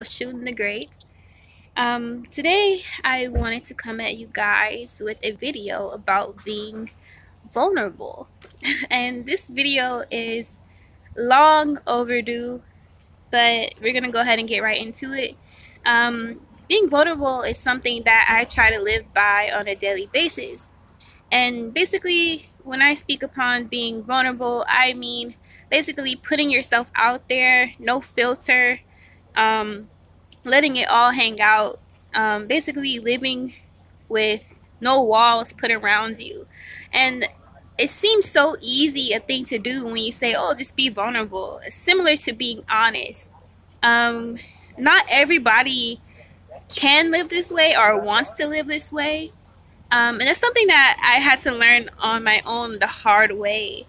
Shooting the grades. Today I wanted to come at you guys with a video about being vulnerable. And this video is long overdue, but we're gonna go ahead and get right into it. Being vulnerable is something that I try to live by on a daily basis. And basically, when I speak upon being vulnerable, I mean basically putting yourself out there, no filter, um, letting it all hang out, basically living with no walls put around you. And it seems so easy a thing to do when you say, oh, just be vulnerable. It's similar to being honest. Um, Not everybody can live this way or wants to live this way. And it's something that I had to learn on my own the hard way.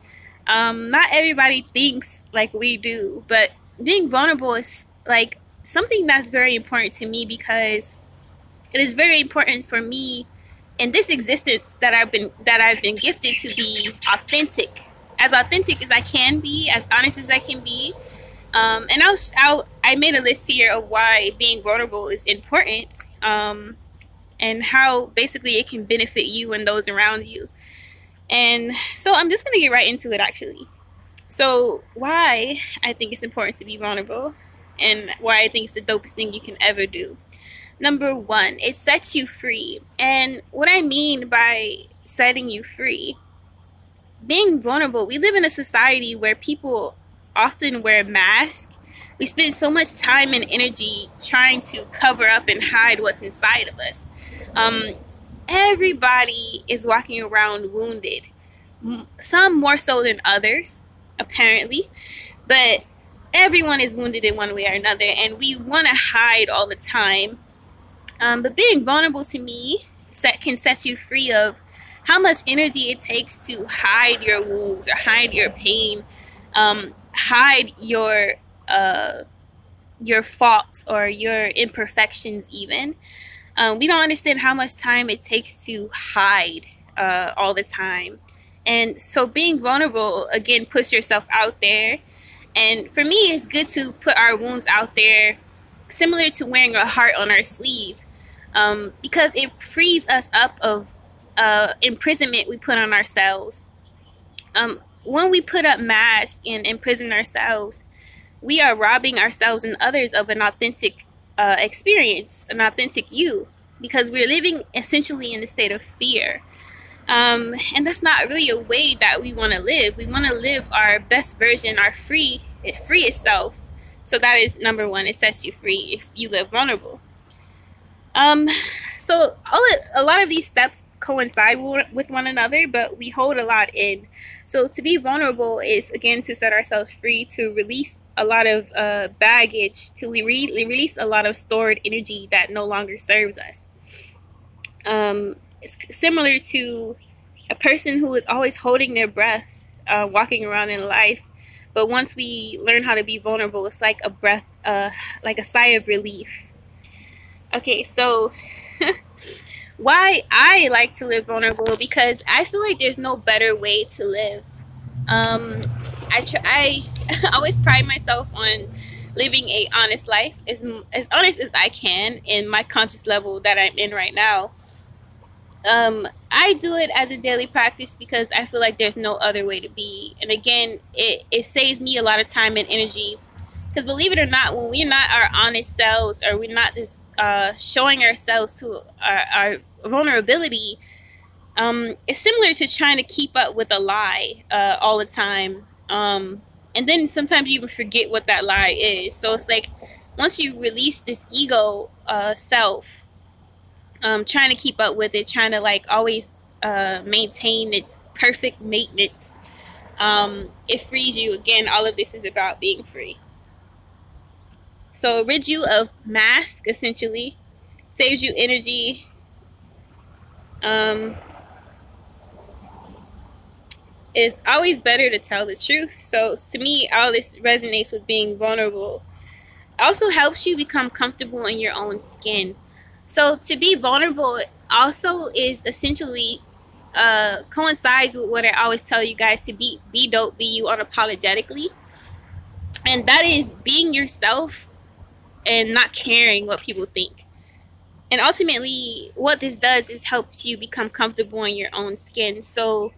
Not everybody thinks like we do, but being vulnerable is like something that's very important to me because it is very important for me in this existence that I've been gifted to be authentic as I can be, as honest as I can be. And I made a list here of why being vulnerable is important, and how basically it can benefit you and those around you. And so I'm just gonna get right into it actually. So why I think it's important to be vulnerable and why I think it's the dopest thing you can ever do. Number one, it sets you free. And what I mean by setting you free, being vulnerable, we live in a society where people often wear masks. We spend so much time and energy trying to cover up and hide what's inside of us. Everybody is walking around wounded, some more so than others, apparently, but everyone is wounded in one way or another, and we want to hide all the time. But being vulnerable to me can set you free of how much energy it takes to hide your wounds or hide your pain, hide your faults or your imperfections even. We don't understand how much time it takes to hide all the time. And so being vulnerable, again, puts yourself out there. And for me, it's good to put our wounds out there, similar to wearing a heart on our sleeve, because it frees us up of imprisonment we put on ourselves. When we put up masks and imprison ourselves, we are robbing ourselves and others of an authentic experience, an authentic you, because we're living essentially in a state of fear. And that's not really a way that we want to live. We want to live our best version, our freest self. So that is number one. It sets you free if you live vulnerable. So a lot of these steps coincide with one another, but we hold a lot in. So to be vulnerable is, again, to set ourselves free, to release a lot of baggage, to release a lot of stored energy that no longer serves us. It's similar to a person who is always holding their breath, walking around in life. But once we learn how to be vulnerable, it's like a breath, like a sigh of relief. Okay, so why I like to live vulnerable, because I feel like there's no better way to live. I always pride myself on living a honest life, as honest as I can in my conscious level that I'm in right now. I do it as a daily practice because I feel like there's no other way to be. And again, it saves me a lot of time and energy. Because believe it or not, when we're not our honest selves, or we're not this showing ourselves to our vulnerability, it's similar to trying to keep up with a lie all the time. And then sometimes you even forget what that lie is. So it's like once you release this ego self, trying to keep up with it, trying to like always maintain its perfect maintenance, it frees you. Again, all of this is about being free. So rid you of mask, essentially, saves you energy. It's always better to tell the truth. So to me, all this resonates with being vulnerable. Also helps you become comfortable in your own skin. So to be vulnerable also is essentially coincides with what I always tell you guys to be dope, be you unapologetically. And that is being yourself and not caring what people think. And ultimately, what this does is helps you become comfortable in your own skin. So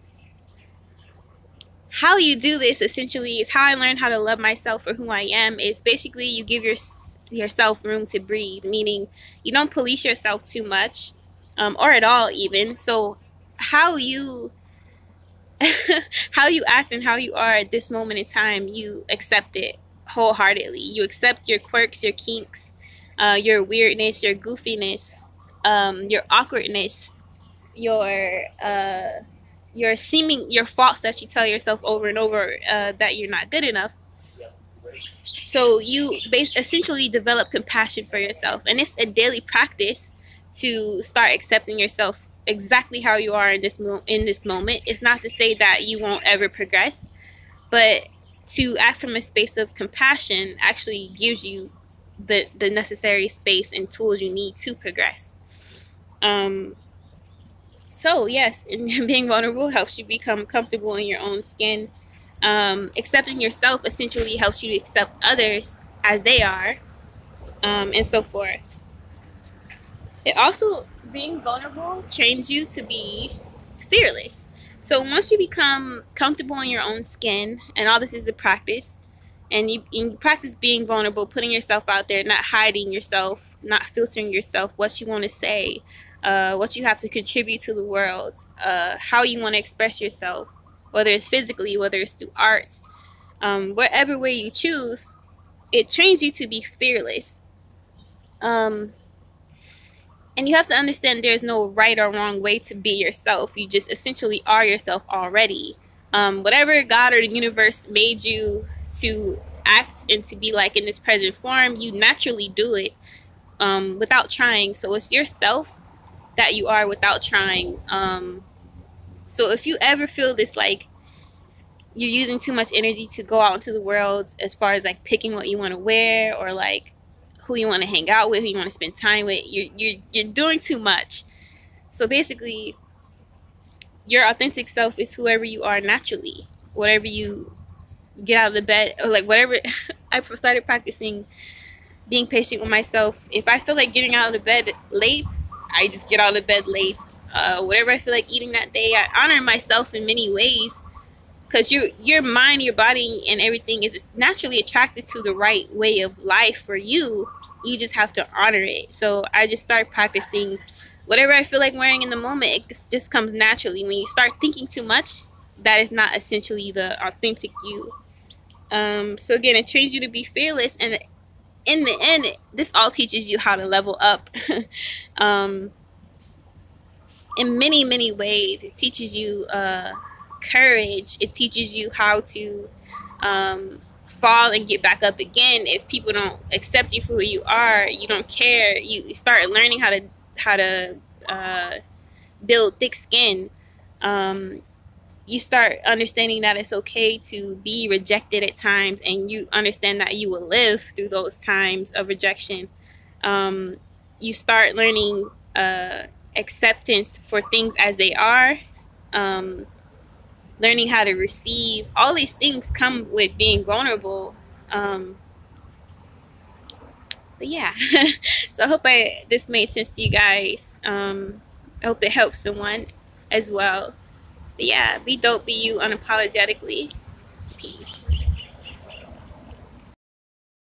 how you do this essentially is how I learned how to love myself for who I am. Is basically you give yourself room to breathe, meaning you don't police yourself too much, or at all even. So how you how you act and how you are at this moment in time, you accept it wholeheartedly. You accept your quirks, your kinks, your weirdness, your goofiness, your awkwardness, your your faults that you tell yourself over and over, that you're not good enough. So you essentially develop compassion for yourself, and it's a daily practice to start accepting yourself exactly how you are in this moment. It's not to say that you won't ever progress, but to act from a space of compassion actually gives you the necessary space and tools you need to progress. So yes, being vulnerable helps you become comfortable in your own skin. Accepting yourself essentially helps you to accept others as they are, and so forth. It also, being vulnerable trains you to be fearless. So once you become comfortable in your own skin, and all this is a practice, and you practice being vulnerable, putting yourself out there, not hiding yourself, not filtering yourself, what you want to say, what you have to contribute to the world, how you want to express yourself, whether it's physically, whether it's through art, whatever way you choose, it trains you to be fearless. And you have to understand there's no right or wrong way to be yourself. You just essentially are yourself already. Whatever God or the universe made you to act and to be like in this present form, you naturally do it, without trying. So it's yourself that you are without trying. So if you ever feel this, like you're using too much energy to go out into the world, as far as like picking what you want to wear, or like who you want to hang out with, who you want to spend time with, you're doing too much. So basically, your authentic self is whoever you are naturally. Whatever you get out of the bed, or like whatever. I started practicing being patient with myself. If I feel like getting out of the bed late, I just get out of the bed late. Whatever I feel like eating that day, I honor myself in many ways, because your mind, your body, and everything is naturally attracted to the right way of life for you. You just have to honor it. So I just start practicing whatever I feel like wearing in the moment. It just comes naturally. When you start thinking too much, that is not essentially the authentic you. So again, it trains you to be fearless, and in the end, this all teaches you how to level up. In many ways, it teaches you courage. It teaches you how to fall and get back up again. If people don't accept you for who you are, you don't care. You start learning how to build thick skin. You start understanding that it's okay to be rejected at times, and you understand that you will live through those times of rejection. You start learning acceptance for things as they are. Learning how to receive. All these things come with being vulnerable. But yeah, so I hope this made sense to you guys. I hope it helps someone as well. But yeah, be dope, be you unapologetically. Peace.